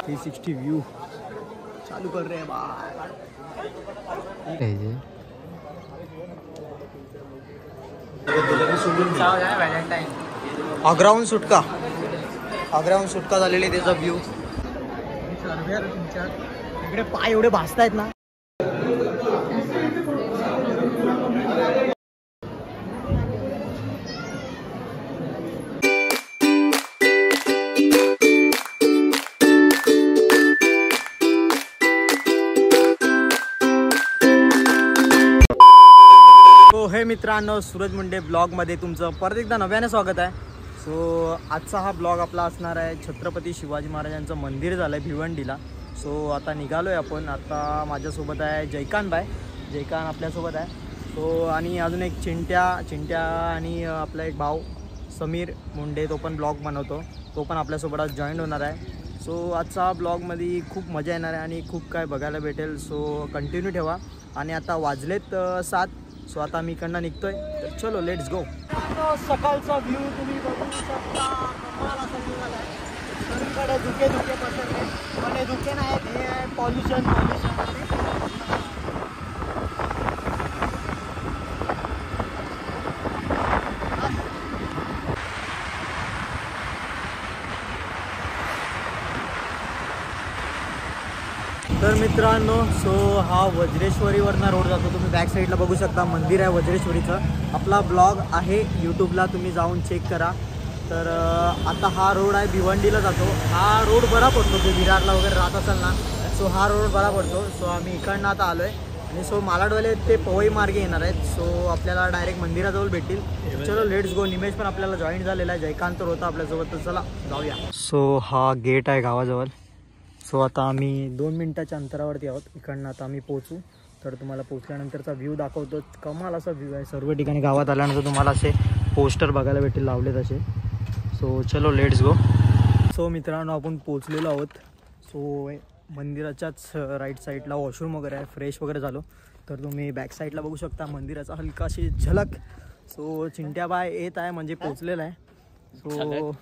.360 view चालू कर रहे हैं बाहर। अग्राहून सुटका झालेली त्याचा व्ह्यू। इकडे पाय एवढे भासतायत ना। हे मित्रांनो, सूरज मुंडे ब्लॉगमध्ये तुमचं परत एकदा नव्याने स्वागत आहे। सो आजचा हा ब्लॉग आपला असणार आहे छत्रपती शिवाजी महाराजांचं मंदिर झालं आहे भिवंडीला। सो आता निघालो आहे आपण। आता माझ्यासोबत आहे जयकांत आपल्यासोबत आहे। सो आणि अजून एक चिंट्या आणि आपला एक भाऊ समीर मुंडे, तो पण ब्लॉग बनवतो, तो पण आपल्यासोबत आज जॉईन होणार आहे। सो आजचा ब्लॉगमध्ये खूप मजा येणार आहे आणि खूप काय बघायला भेटेल। सो कंटिन्यू ठेवा। आणि आता वाजलेत 7। सो आता मी इकडनं निघतोय, तर चलो लेट्स गो। सकाळचा व्ह्यू तुम्ही बघू शकता। सगळीकडे धुके पसरले, पण हे धुके नाहीत, हे आहे पॉल्युशन। तर मित्रांनो, सो हा वज्रेश्वरीवरनं रोड जातो। तुम्ही बॅक साईडला बघू शकता, मंदिर आहे वज्रेश्वरीचं। आपला ब्लॉग आहे यूट्यूबला, तुम्ही जाऊन चेक करा। तर आता हा रोड आहे भिवंडीला जातो। हा रोड बरा पडतो, ते विरारला वगैरे राहत असेल ना, सो हा रोड बरा पडतो। सो आम्ही इकडनं आता आलो आहे आणि सो मालाडवाले ते पवई मार्गे येणार आहेत। सो आपल्याला डायरेक्ट मंदिराजवळ भेटतील। चलो लेट्स गो। निमेश पण आपल्याला जॉईन झालेला आहे, जयकांत तर होता आपल्यासोबत, तर चला जाऊया। सो हा गेट आहे गावाजवळ। सो आता आम्ही 2 मिनिटाच्या अंतरावरती आहोत इकडनं। आता आम्ही पोचू, तर तुम्हाला पोचल्यानंतरचा व्ह्यू दाखवतो। कमाल असा व्ह्यू आहे। सर्व ठिकाणी गावात आल्यानंतर तुम्हाला असे पोस्टर बघायला भेटतील लावले तसे। सो चलो लेट्स गो। सो मित्रांनो, आपण पोचलेलो आहोत। सो मंदिराच्याच राईट साईडला वॉशरूम वगैरे आहे, फ्रेश वगैरे झालो। तर तुम्ही बॅक साईडला बघू शकता मंदिराचा हलकाशी झलक। सो चिंट्याबाय येत आहे, म्हणजे पोचलेला आहे। सो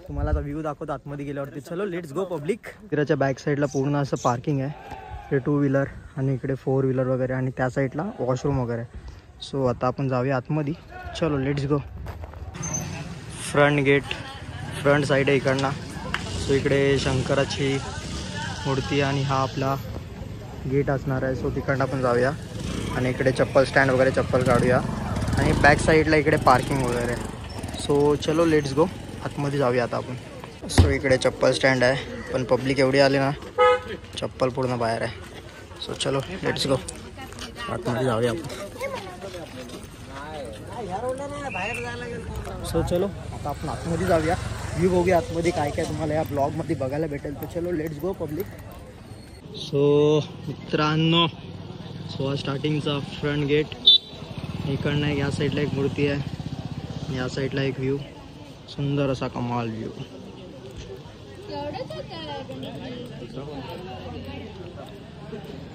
तुम्हाला आता व्ह्यू दाखवतो आतमध्ये गेल्यावरती। चलो लेट्स गो पब्लिक। मंदिराच्या बॅक साईडला पूर्ण असं पार्किंग आहे, हे 2 व्हीलर आणि इकडे 4 व्हीलर वगैरे, आणि त्या साईडला वॉशरूम वगैरे। सो आता आपण जाऊया आतमध्ये, चलो let's go. Front gate, front side आहे इकडनं। सो इकडे शंकराची मूर्ती आणि हा आपला गेट असणार आहे। सो तिकडनं आपण जाऊया आणि इकडे चप्पल स्टँड वगैरे, चप्पल काढूया। आणि बॅक साईडला इकडे पार्किंग वगैरे। सो चलो लेट्स गो, आतमध्ये जाऊया आता आपण। सो इकडे चप्पल स्टँड आहे, पण पब्लिक एवढी आली ना, चप्पल पूर्ण बाहेर आहे। सो चलो लेट्स गो, आतमध्ये जाऊया आपण। सो चलो आता आपण आतमध्ये जाऊया, व्ह्यू बघूया आतमध्ये काय काय तुम्हाला या ब्लॉगमध्ये बघायला भेटेल। तर चलो लेट्स गो पब्लिक। सो मित्रांनो, सो हा स्टार्टिंगचा फ्रंट गेट। इकडनं या साईडला एक मूर्ती आहे आणि या साईडला एक व्ह्यू, सुंदर असा कमाल व्ह्यू।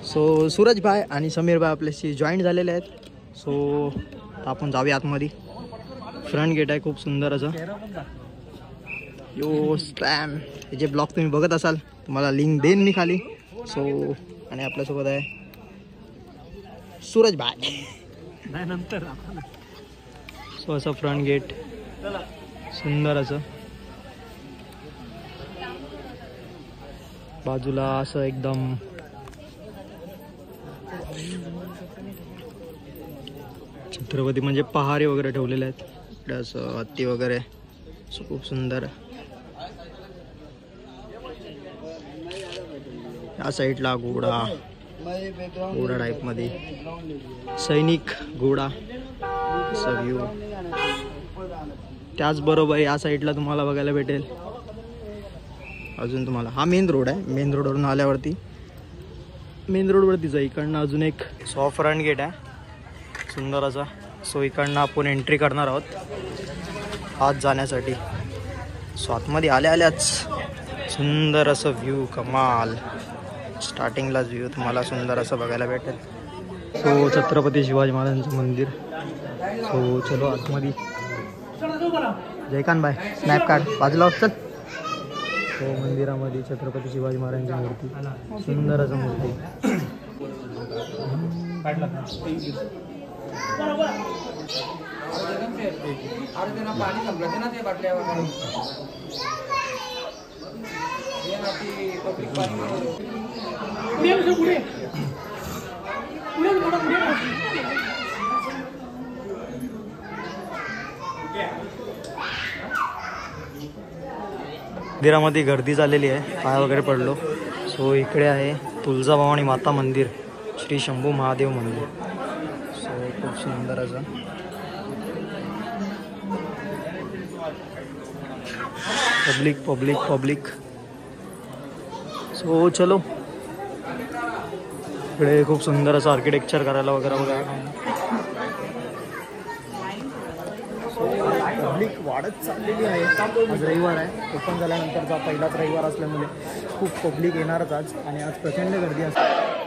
सो सूरज भाई आणि समीर भाई आपल्याशी जॉईन झालेले आहेत। सो आपण जाऊया आतमध्ये। फ्रंट गेट आहे खूप सुंदर असं। यो स्पॅम, हे जे ब्लॉग तुम्ही बघत असाल तुम्हाला लिंक देईन मी खाली। सो आणि आपल्यासोबत आहे सूरज भाई नंतर। सो असं फ्रंट गेट सुंदर असं, बाजूला असं एकदम छत्रपती म्हणजे पहारे वगैरे ठेवलेले आहेत। इकडे असं हत्ती वगैरे, सो खूप सुंदर। या साईडला घोडा टाईप मध्ये, सैनिक घोडा असा व्ह्यू। त्याचबरोबर या साईडला तुम्हाला बघायला भेटेल अजून तुम्हाला, हा मेन रोड आहे। मेन रोडवरून आल्यावरती मेन रोडवरती जा, इकडनं अजून एक सो फ्रंट गेट आहे सुंदर असा। सो इकडनं आपण एंट्री करणार आहोत आत जाण्यासाठी। सो आतमध्ये आल्याच सुंदर असं व्ह्यू, कमाल। स्टार्टिंगलाच व्ह्यू तुम्हाला सुंदर असं बघायला भेटेल. सो छत्रपती शिवाजी महाराजांचं मंदिर. सो चलो आतमध्ये. जयकांत भाई स्नॅप कार्ड बाजूला चल. सो मंदिरामध्ये छत्रपती शिवाजी महाराजांची मूर्ती, सुंदर असं मूर्ती. मंदिरामध्ये गर्दी झालेली आहे, पाय वगैरे पडलो. सो इकडे आहे तुळजाभवानी माता मंदिर, श्री शंभू महादेव मंदिर. सो खूप सुंदर असं. Public public public. सो चलो. इकडे खूप सुंदर असं आर्किटेक्चर करायला वगैरे वगैरे. पब्लिक वाढत चाललेली आहे. आज रविवार आहे, ओपन झाल्यानंतरचा पहिलाच रविवार असल्यामुळे खूप पब्लिक येणारच आज, आणि आज प्रचंड गर्दी असते.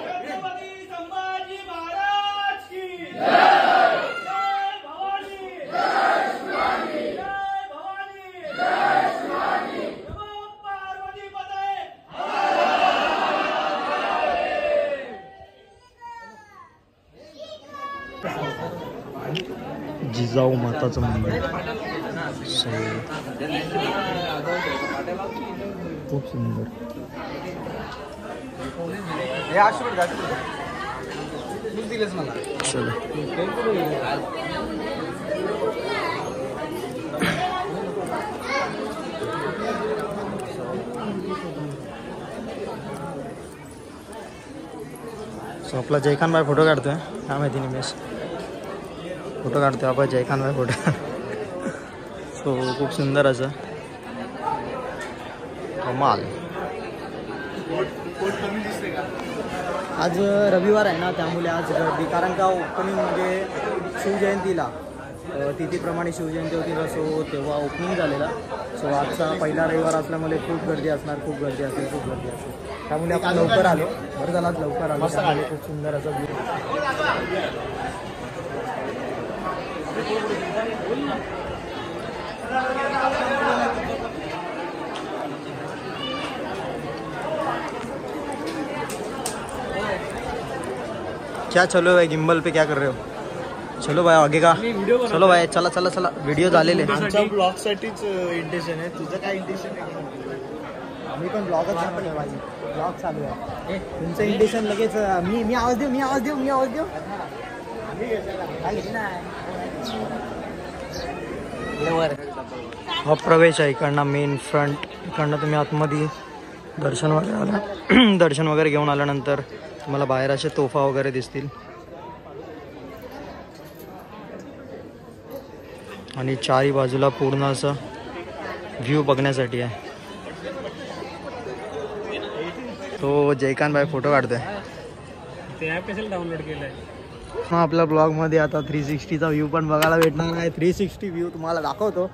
जिजाऊ माताचं मंदिर. खूप सुंदर. चलो. सो आपला जयकांत भाई फोटो काढतोय, काय माहिती निमेश फोटो काढतोय आपण. जयकांत भाई फोटो. सो खूप सुंदर असं कमाल. आज रविवार आहे ना, त्यामुळे आज गर्दी, कारण का ओपनिंग म्हणजे शिवजयंतीला तिथीप्रमाणे शिवजयंती होती ना, सो तेव्हा ओपनिंग झालेला. सो आजचा पहिला रविवार असल्यामुळे खूप गर्दी असणार, खूप गर्दी असेल, खूप गर्दी असेल. त्यामुळे आपण लवकर आलो. बरं झालं आज लवकर आलो, त्यामुळे खूप सुंदर असं व्ह्यू. क्या चलो भाई, गिम्बल पे क्या कर रहे हो? चलो भाई आगे का. चलो भाई, चला चला चला. व्हिडिओ झालेले. आमच्या ब्लॉग साठीच इंटेन्शन आहे. तुझं काय इंटेन्शन आहे? आम्ही पण ब्लॉगच आहे भाई. ब्लॉग चालू आहे. तुमचं इंटेन्शन लगेच मी आवाज देऊ, मी आवाज देऊ, मी आवाज देऊ. हा प्रवेश आहे इकडनं, मेन फ्रंट. इकडनं तुम्ही आतमध्ये दर्शन वगैरे आला. दर्शन वगैरे घेऊन आल्यानंतर तुम्हाला बाहेर असे तोफा वगैरे दिसतील, आणि चारी बाजूला पूर्ण असं व्ह्यू बघण्यासाठी आहे. तो जयकांत भाई फोटो काढतोय. ते ॲप कशाला डाउनलोड केलंय? मग आपल्या ब्लॉगमध्ये आता 360चा व्ह्यू पण बघायला भेटणार आहे. 360 व्ह्यू तुम्हाला दाखवतो.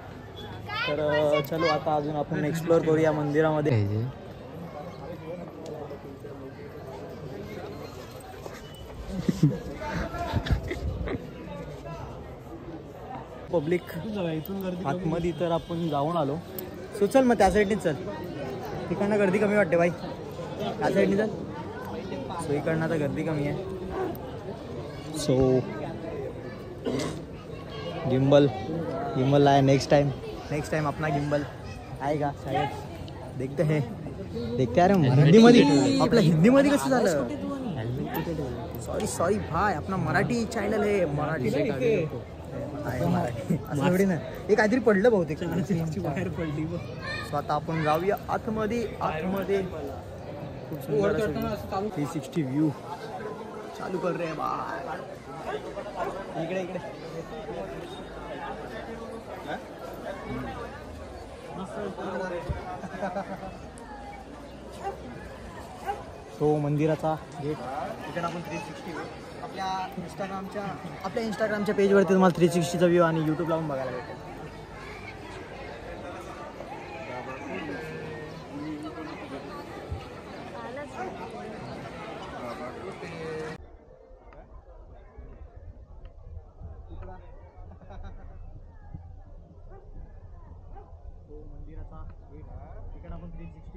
तर चलो आता अजून आपण एक्सप्लोअर करूया मंदिरामध्ये. पब्लिक आतमध्ये तर आपण जाऊन आलो. सो चल मग त्या साईडनीच चल. इकडनं गर्दी कमी वाटते बाई, त्या साईडनी चल. सो इकडनं आता गर्दी कमी आहे. सो गिम्बल आहे. नेक्स्ट टाइम अपना गिम्बल आएगा शायद. देखते हैं. अरे हिंदीमध्ये, आपलं हिंदीमध्ये कसं झालं? सॉरी भाई, अपना मराठी चॅनल आहे. मराठी असं एवढी ना, हे काहीतरी पडलं बहुतेक, बाहेर पडली. सो आता आपण जाऊया आतमध्ये. खूप सुंदर 360 व्ह्यू चालू कर रे बाय. इकडे तो मंदिराचा गेट. इकडे आपण 360 आपल्या इंस्टाग्रामच्या पेजवरती तुम्हाला 360चा व्ह्यू आणि यूट्यूबला पण बघायला भेटेल.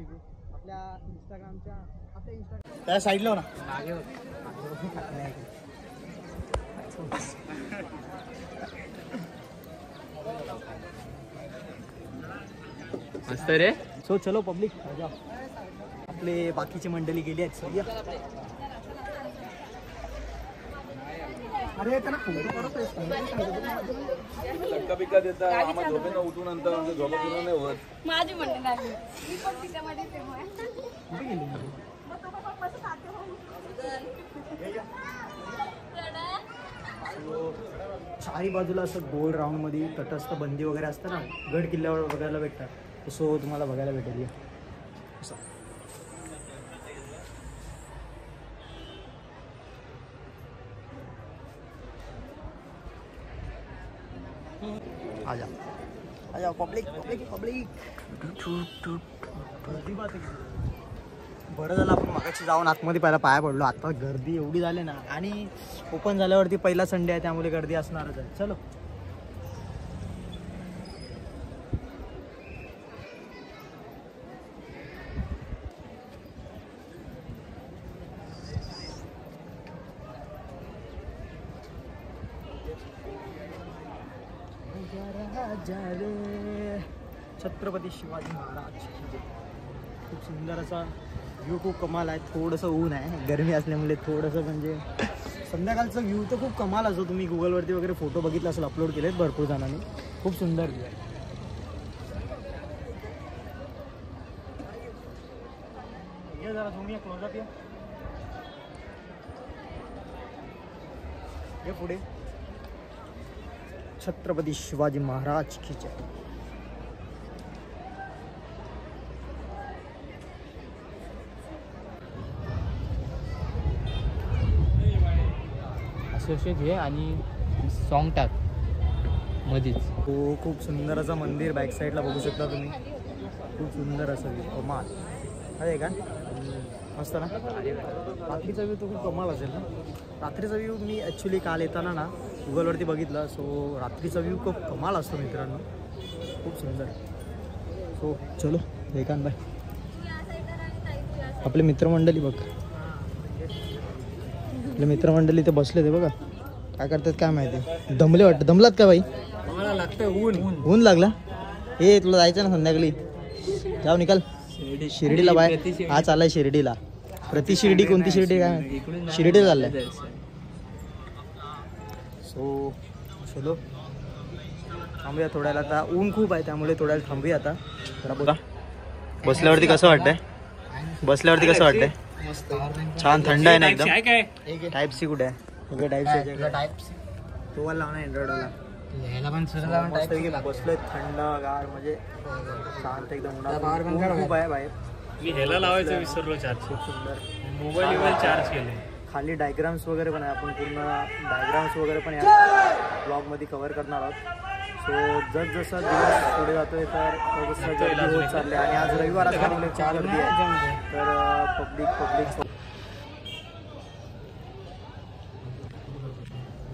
रिव्ह्यू आपल्या इंस्टाग्रामच्या आपल्या इंस्टाग्राम त्या साईडला हो ना मागे मस्त रे. सो चलो पब्लिक आपले बाकीची मंडळी गेली आहेत सर. अरे त्यांना फोटो करत धक्का बिक्का देता आम्हाला झोपेनं उठून नंतर आमचं झोपा पूर्ण नाही होत. माझी म्हणणे लागली मी पण तिच्यामध्ये सेम आहे. कुठे गेली चारी बाजूला असं गोल राऊंड मध्ये तटस्थ बंदी वगैरे असतं ना, गड किल्ल्यावर बघायला भेटतात. सो तुम्हाला बघायला भेटेल असं. आजा आजा पब्लिक पब्लिक पब्लिक. बरं झालं आपण मागाशी जाऊन आतमध्ये पहिला पाया पडलो. आता गर्दी एवढी झाली ना, आणि ओपन झाल्यावरती पहिला संडे आहे त्यामुळे गर्दी असणारच आहे. चलो छत्रपती शिवाजी महाराज. खूप सुंदर असा व्ह्यू, खूप कमाल आहे. थोडंसं ऊन आहे, गरमी असल्यामुळे थोडंसं म्हणजे संध्याकाळचा व्ह्यू तर खूप कमाल असतो. तुम्ही गुगलवरती वगैरे फोटो बघितला असेल, अपलोड केलेत भरपूर जणांनी. खूप सुंदर व्ह्यू आहे. ये जरा तुम्ही क्लोजअप ये पुढे. छत्रपती शिवाजी महाराज की जय. असोसिएट घे आणि सॉन्ग टाक मध्येच. हो, खूप सुंदर असं मंदिर बॅक साईडला बघू शकता तुम्ही. खूप सुंदर असं कमाल आहे का, मस्त ना. रात्रीचा व्ह्यू तो खूप कमाल असेल ना. रात्रीचा व्ह्यू मी ॲक्च्युली काल येताना ना गुगलवरती बघितलं. सो रात्रीचा व्ह्यू खूप कमाल असतो मित्रांनो, खूप सुंदर. सो चलो एकान बाय. आपले मित्रमंडळी बघ, आपले मित्रमंडळी ते बसले ते बघा काय करतात काय माहिती. दमले वाटतं. दमलात का बाई? मला लागतं ऊन. ऊन लागला. हे तुला जायचं ना संध्याकाळी, जाऊ निकाल शिर्डीला बाय. हा चाललाय शिर्डीला. प्रति शिर्डी कोणती शिर्डी काय माहिती? शिर्डीला चाललाय. सो चलो थांबूया थोड्याला. आता ऊन खूप आहे त्यामुळे थोड्याला थांबूया आता. जरा बोला बसल्यावरती कसं वाटतंय? बसल्यावरती कसं वाटतंय? छान थंड आहे ना एकदम. टाईप सी कुठे आहे? टाईप सी तो वाला लावणार अँड्रॉइडवाला. बसलोय थंड गार म्हणजे शांत एकदम. खूप आहे बाहेर. मी ह्याला लावायचं विसरलो चार्ज. खूप सुंदर. मोबाईल चार्ज केले. खाली डायग्राम्स वगैरे पण आहे. आपण पूर्ण डायग्राम्स वगैरे पण या ब्लॉगमध्ये कव्हर करणार आहोत. सो जसजसा दिवस पुढे जातोय तर तसं गर्दी होत चालली. आणि आज रविवार असल्यामुळे चार गर्दी आहे. तर पब्लिक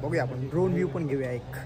बघूया आपण ड्रोन व्ह्यू पण घेऊया एक.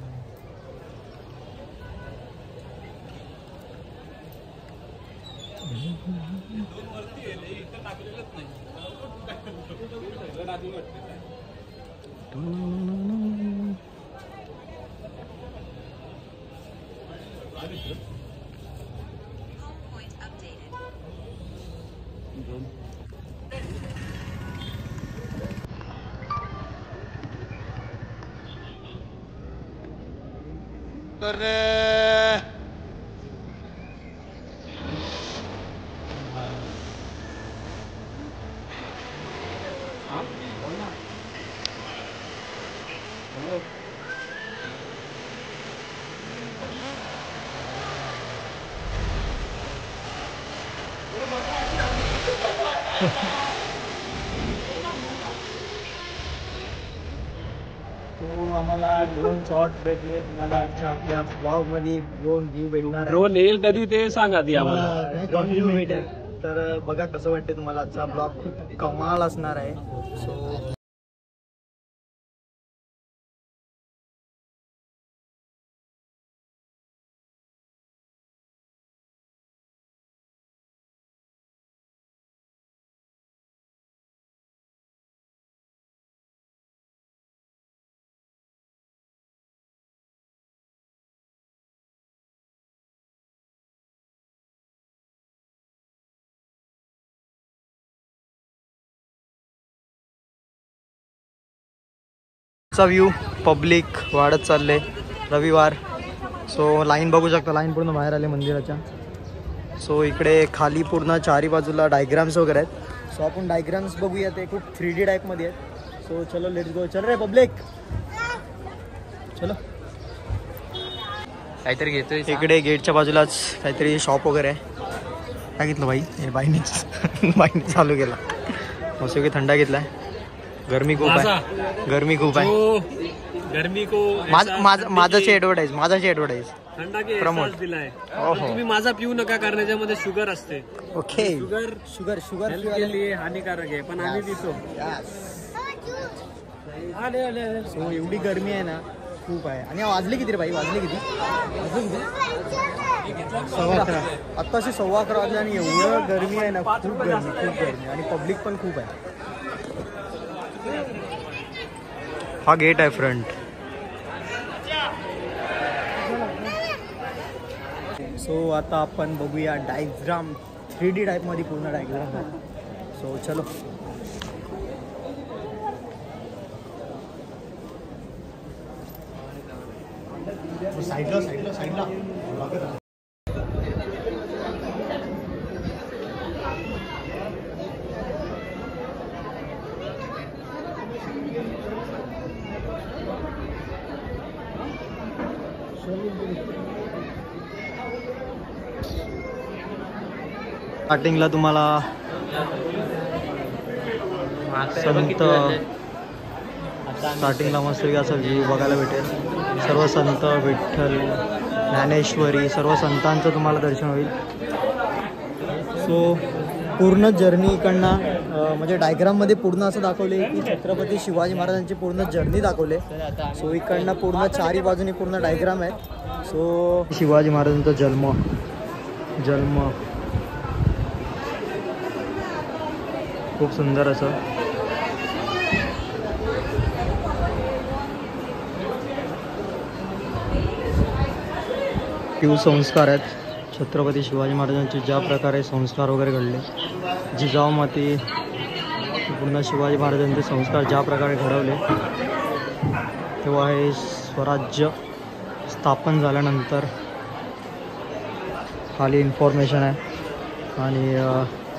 तो आम्हाला ड्रोन शॉट भेटले. तुम्हाला आपल्या ब्लॉग मध्ये ड्रोन व्ह्यू भेटणार. ड्रोन येईल कधी ते सांग आधी आम्हाला. ड्रोन व्ह्यू भेटेल. तर बघा कसं वाटते तुम्हाला. आजचा ब्लॉग खूप कमाल असणार आहे. सो चा व्ह्यू पब्लिक वाढत चालले रविवार. सो लाईन बघू शकता, लाईन पूर्ण बाहेर आले मंदिराच्या. सो इकडे खाली पूर्ण चारी बाजूला डायग्राम्स वगैरे आहेत. सो आपण डायग्राम्स बघूया, ते खूप 3D टाईपमध्ये आहेत. सो चलो लेट्स गो. चल रे पब्लिक चलो. काहीतरी घेतोय इकडे गेटच्या बाजूलाच काहीतरी शॉप वगैरे आहे. काय घेतलं बाई? हे बाईने चालू केला. मस्त थंडा घेतलाय. गरमी खूप आहे, गरमी खूप आहे. गर्मी को माझाची ॲडव्हर्टाईज थंडा के प्रमोट एहसास दिलाय. ओहो. तुम्ही माझा पिऊ नका कारण याच्यामध्ये शुगर असते. ओके. शुगर शुगर हेल्थ के लिए हानिकारक आहे, पण आम्ही पितो. सो एवढी गरमी आहे ना, खूप आहे. आणि वाजले किती रे बाई? वाजले किती? 11:15. आत्ताशी 11:15 वाजले आणि एवढं गरमी आहे ना, खूप गरमी आणि पब्लिक पण खूप आहे. हा गेट आहे फ्रंट. सो आता आपण बघूया डायग्राम 3D टाईपमध्ये पूर्ण डायग्राम आहे. सो चलो. साईडला स्टार्टिंगला तुम्हाला स्टार्टिंगला मस्त असा व्ह्यू बघायला भेटेल. सर्व संत, विठ्ठल, ज्ञानेश्वरी, सर्व संतांचं तुम्हाला दर्शन होईल. सो पूर्ण जर्नी इकडनं म्हणजे डायग्राममध्ये पूर्ण असं दाखवले की छत्रपती शिवाजी महाराजांची पूर्ण जर्नी दाखवले. सो इकडनं पूर्ण चारी बाजूनी पूर्ण डायग्राम आहेत. सो शिवाजी महाराजांचा जन्म खूप सुंदर असं. संस्कार आहेत छत्रपती शिवाजी महाराजांचे, ज्या प्रकारे संस्कार वगैरे घडले. जिजाऊमाती पूर्ण शिवाजी महाराजांचे संस्कार ज्या प्रकारे घडवले, तेव्हा हे स्वराज्य स्थापन झाल्यानंतर खाली इन्फॉर्मेशन आहे. आणि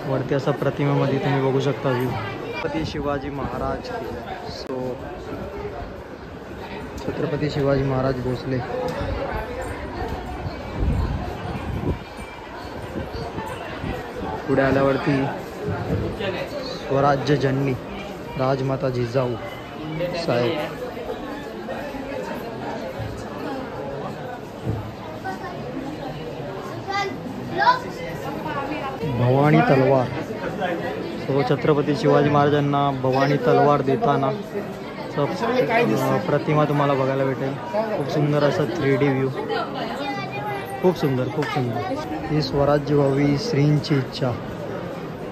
वरती असं प्रतिमेमध्ये तुम्ही बघू शकता व्ह्यू छत्रपती शिवाजी महाराज. सो छत्रपती शिवाजी महाराज भोसले. पुढे आल्यावरती स्वराज्य जननी राजमाता जिजाऊ साहेब. भवानी तलवार. सो छत्रपती शिवाजी महाराजांना भवानी तलवार देताना प्रतिमा तुम्हाला बघायला भेटेल. खूप सुंदर असं 3D व्ह्यू. खूप सुंदर. ही स्वराज्य व्हावी श्रींची इच्छा.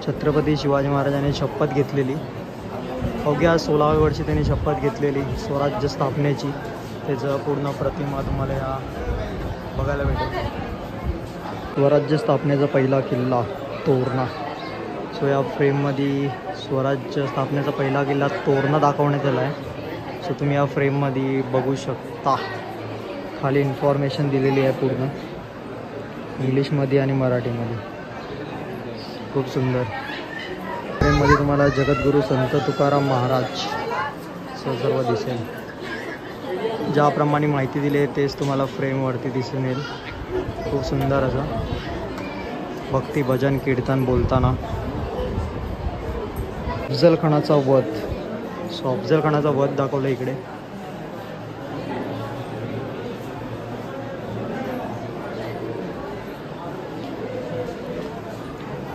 छत्रपती शिवाजी महाराजांनी शपथ घेतलेली, अवघ्या 16व्या वर्षी त्यांनी शपथ घेतलेली स्वराज्य स्थापनेची. त्याचं पूर्ण प्रतिमा तुम्हाला या बघायला भेटेल. स्वराज्य स्थापनेचा पहिला किल्ला तोरणा. सो या फ्रेममध्ये स्वराज्य स्थापनेचा पहिला किल्ला तोरणा दाखवण्यात आला आहे. सो तुम्ही या फ्रेममध्ये बघू शकता. खाली इन्फॉर्मेशन दिलेली आहे पूर्ण इंग्लिशमध्ये आणि मराठीमध्ये. खूप सुंदर. फ्रेममध्ये तुम्हाला जगद्गुरू संत तुकाराम महाराज सर्व दिसेल. ज्याप्रमाणे माहिती दिली आहे तेच तुम्हाला फ्रेमवरती दिसून येईल. खूप सुंदर असं भक्ती, भजन, कीर्तन बोलताना. अफजलखानाचा वध. सो अफजलखानाचा वध दाखवलं इकडे.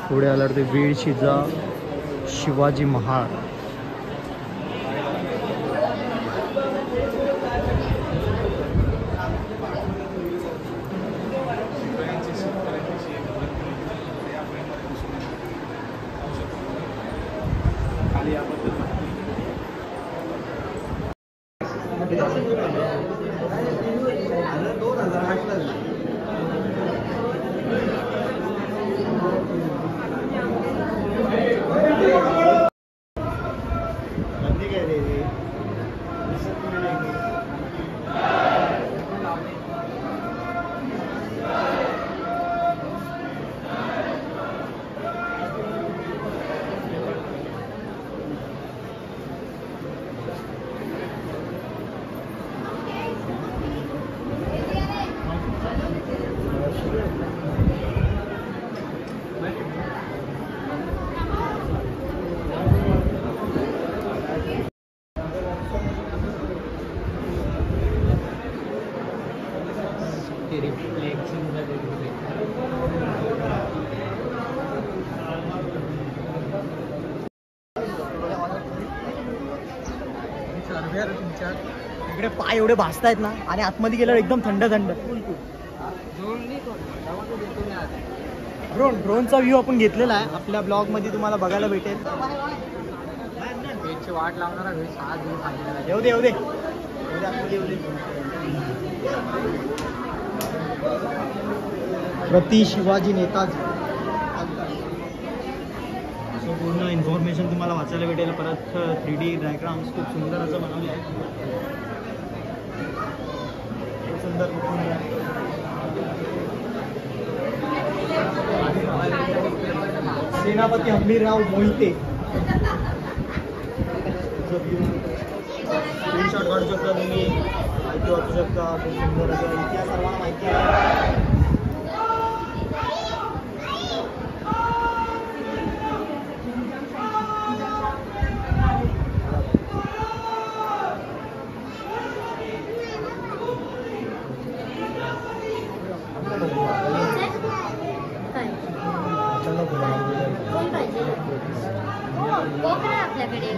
पुढे आल्यावर ते वीरशिजा शिवाजी महाराज. इकडे पाय एवढे भासतायत ना आणि आतमध्ये गेल्यावर एकदम थंड थंड. ड्रोनचा व्ह्यू आपण घेतलेला आहे आपल्या ब्लॉग मध्ये, तुम्हाला बघायला भेटेल. वाट लावणारा येऊ दे येऊ दे. प्रति शिवाजी नेताजी. सो पूर्ण इन्फॉर्मेशन तुम्हाला वाचायला भेटेल. परत 3D डायग्राम्स खूप सुंदर असं बनवले आहे. खूप सुंदर सेनापती हंबीरराव मोहिते. स्क्रीनशॉट काढू शकता तुम्ही, माहिती वाचू शकता. खूप सुंदर असं इतिहास सर्वांना माहिती आहे. आपल्याकडे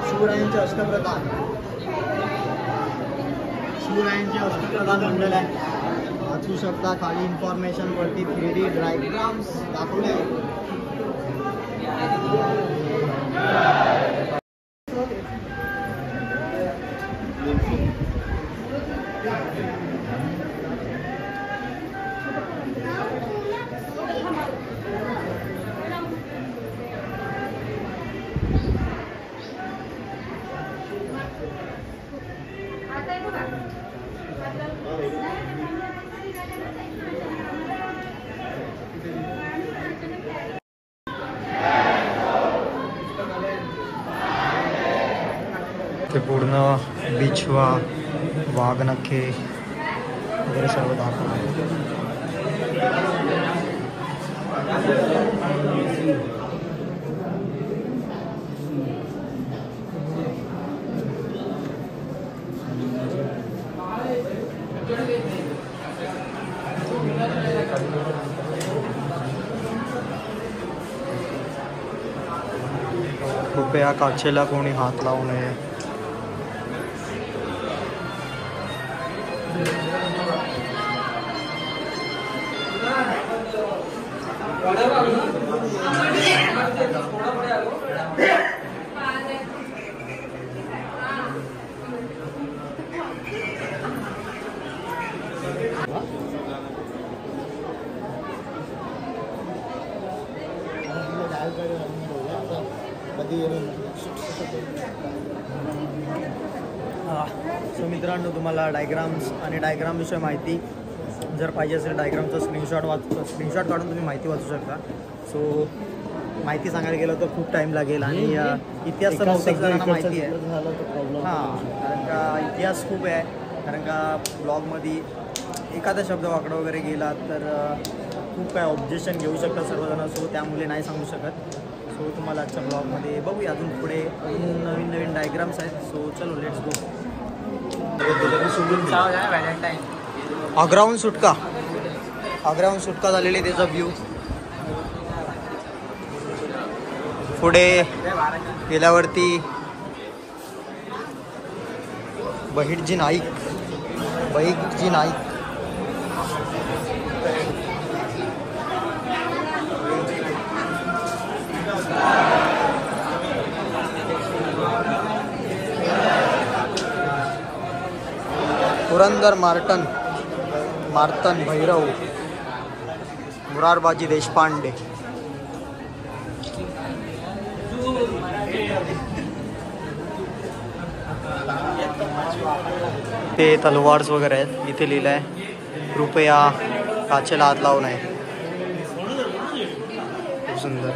शिवरायांचे अष्टप्रधान. शिवरायांचे अष्टप्रधान मंडळ आहे, वाचू शकता. खाली इन्फॉर्मेशन वरती 3D डायग्राम्स दाखवले आहेत. ते पूर्ण बिछवा, वाघनखे वगैरे सर्व दाखवलं. कृपया काचेला कोणी हात लावू नये. सो मित्रांनो, तुम्हाला डायग्राम्स आणि डायग्रामविषयी माहिती जर पाहिजे असेल, डायग्रामचा स्क्रीनशॉट काढून तुम्ही माहिती वाचू शकता. सो माहिती सांगायला गेलं तर खूप टाईम लागेल आणि इतिहास तर बहुतेक जणांना माहिती आहे. हां, कारण का इतिहास खूप आहे. कारण का ब्लॉगमध्ये एखादा शब्द वाकडा वगैरे गेला तर खूप काय ऑब्जेक्शन घेऊ शकतात सर्वजण. सो त्यामुळे नाही सांगू शकत. सो तुम्हाला आजच्या ब्लॉगमध्ये बघूया, अजून पुढे नवीन नवीन डायग्राम्स आहेत. सो चलो लेट्स गो. अग्राहून सुटका झालेली त्याचा व्ह्यू. पुढे गेल्यावरती बहिटजी नाईक. पुरंदर मार्तन भैरव. मुरारबाजी देशपांडे. ते तलवार्स वगैरे आहेत. इथे लिहिलं आहे कृपया काचेला हात लावू नये. खूप सुंदर.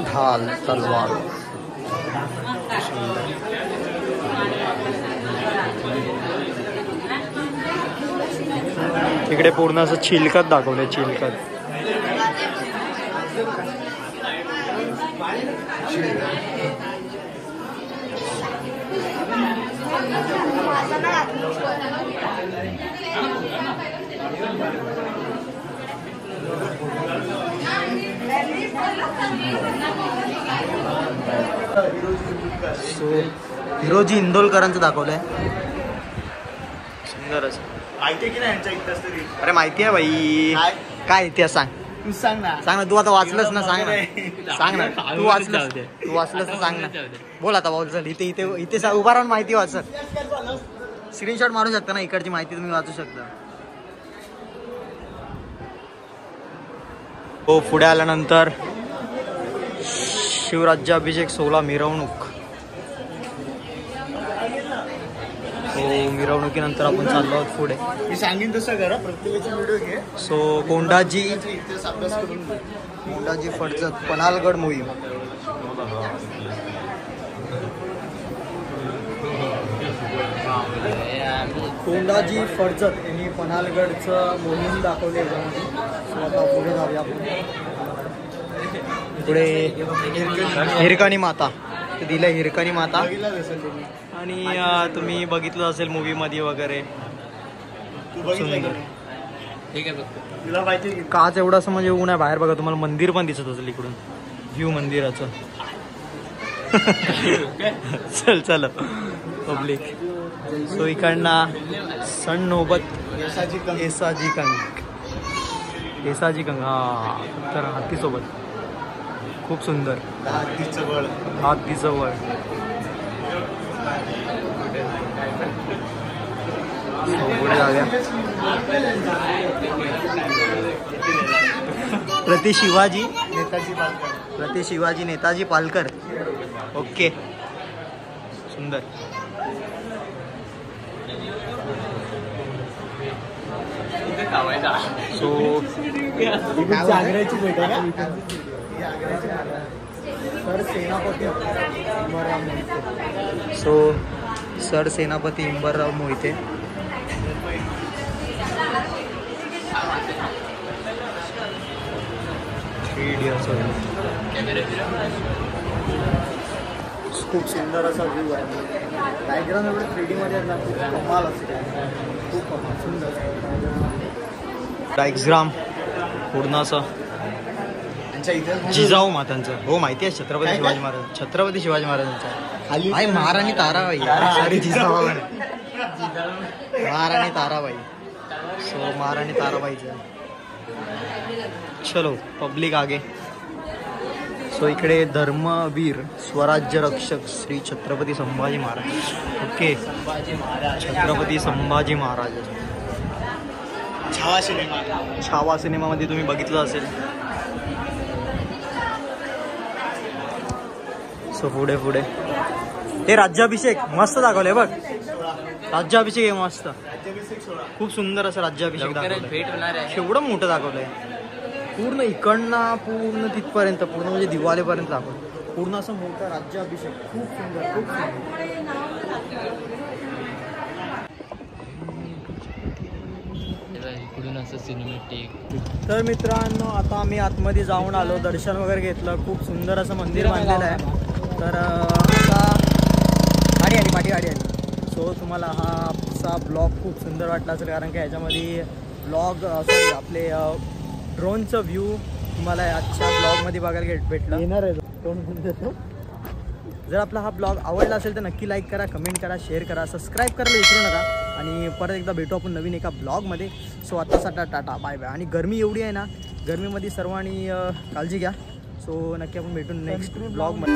ढाल तलवार सुंदर. तिकडे पूर्ण असं चिलखत दाखवलंय, चिलखत. सो हिरोजी इंदोलकरांचं दाखवलंय, सुंदर असं. माहिती आहे की नाही यांच्या इतिहास तरी? अरे माहिती आहे बाई. काय इतिहास सांग, तू सांग ना. सांग ना. तू आता वाचलंस ना, सांग ना. सांग ना, तू वाचलंस तर सांग ना. बोल आता भाऊ. चल इथे इथे इथे उभा राहून माहिती वाचत. स्क्रीनशॉट मारू शकता ना, इकडची माहिती तुम्ही वाचू शकता. हो, पुढे आल्यानंतर शिवराज्याभिषेक सोहळा मिरवणूक. हो, मिरवणुकीनंतर आपण चाललो आहोत पुढे. मी सांगेन तसं करा, प्रत्येकाची व्हिडिओ घे. सो कोंडाजी इतिहास अभ्यास करून घे. कोंडाजी फडजत पन्हाळगड मोहीम. कोंडाजी फडजत यांनी पन्हाळगडचं मोहीम दाखवले याच्यामध्ये. सो आता पुढे जाऊया आपण. पुढे हिरकणी माता ते दिलं, हिरकणी माता. आणि तुम्ही बघितलं असेल मूवीमध्ये वगैरे. तू बघितलं का? ठीक आहे बघतो. तुला माहिती आहे की काच एवढं असं म्हणजे ऊन आहे बाहेर. बघा तुम्हाला मंदिर पण दिसत असेल इकडून, व्ह्यू मंदिराचं. चल चल पब्लिक. सो इकडनं सण नोबत येसाजी कंग. येसाजी कंग, हा तर हत्तीसोबत. खूप सुंदर. हत्तीचं बळ. हत्तीचं वळ. पुढे जाऊया. प्रति शिवाजी नेताजी पालकर. प्रति शिवाजी नेताजी पालकर. ओके, सुंदर. सो आग्र्याची भेट आहे का? सर सेनापती इंबरराव मोहिते. सो सर सेनापती इंबरराव मोहिते. खूप सुंदर असा व्ह्यू आहे. डायग्राम एवढे 3D मध्ये आहेत ना, खूप कमाल असते. खूप कमाल, सुंदर डायग्राम पूर्ण असं. यांच्या इतिहास जिजाऊ मातांचं. हो माहिती आहे, छत्रपती शिवाजी महाराज. छत्रपती शिवाजी महाराजांचा. आई महाराणी ताराबाई. सॉरी, जिजाऊ. महाराणी ताराबाई. सो महाराणी ताराबाईचं. चलो पब्लिक आगे. सो इकडे धर्मवीर स्वराज्य रक्षक श्री छत्रपती संभाजी महाराज. ओके, छत्रपती संभाजी महाराज. छावा सिनेमा. छावा सिनेमामध्ये तुम्ही बघितलं असेल. सो पुढे पुढे हे राज्याभिषेक मस्त दाखवलंय बघ. राज्याभिषेक आहे मस्त. खूप सुंदर असं राज्याभिषेक दाखवलंय. भेट होणार आहे. एवढं मोठं दाखवलंय. पूर्ण इकडनं पूर्ण तिथपर्यंत, पूर्ण म्हणजे दिवाळीपर्यंत दाखवलं. पूर्ण असं मोठं राज्याभिषेक. खूप सुंदर, खूप सुंदर. इकडून असं सिनेमॅटिक. तर मित्रांनो, आता आम्ही आतमध्ये जाऊन आलो, दर्शन वगैरे घेतलं. खूप सुंदर असं मंदिर बांधलेलं आहे. तर आता गाडी आली, पाठी गाडी आली. सो तुम्हाला हा आजचा ब्लॉग खूप सुंदर वाटला असेल, कारण की ह्याच्यामध्ये ब्लॉग सॉरी आपले ड्रोनचं व्ह्यू तुम्हाला आजच्या ब्लॉगमध्ये बघायला भेटलं. येणार आहे कोण म्हणतो. जर आपला हा ब्लॉग आवडला असेल तर नक्की लाईक करा, कमेंट करा, शेअर करा, सबस्क्राईब करायला विसरू नका. आणि परत एकदा भेटू आपण नवीन एका ब्लॉगमध्ये. सो आत्तासाठी टाटा, बाय बाय. आणि गरमी एवढी आहे ना, गरमीमध्ये सर्वांनी काळजी घ्या. सो नक्की आपण भेटू नेक्स्ट ब्लॉगमध्ये.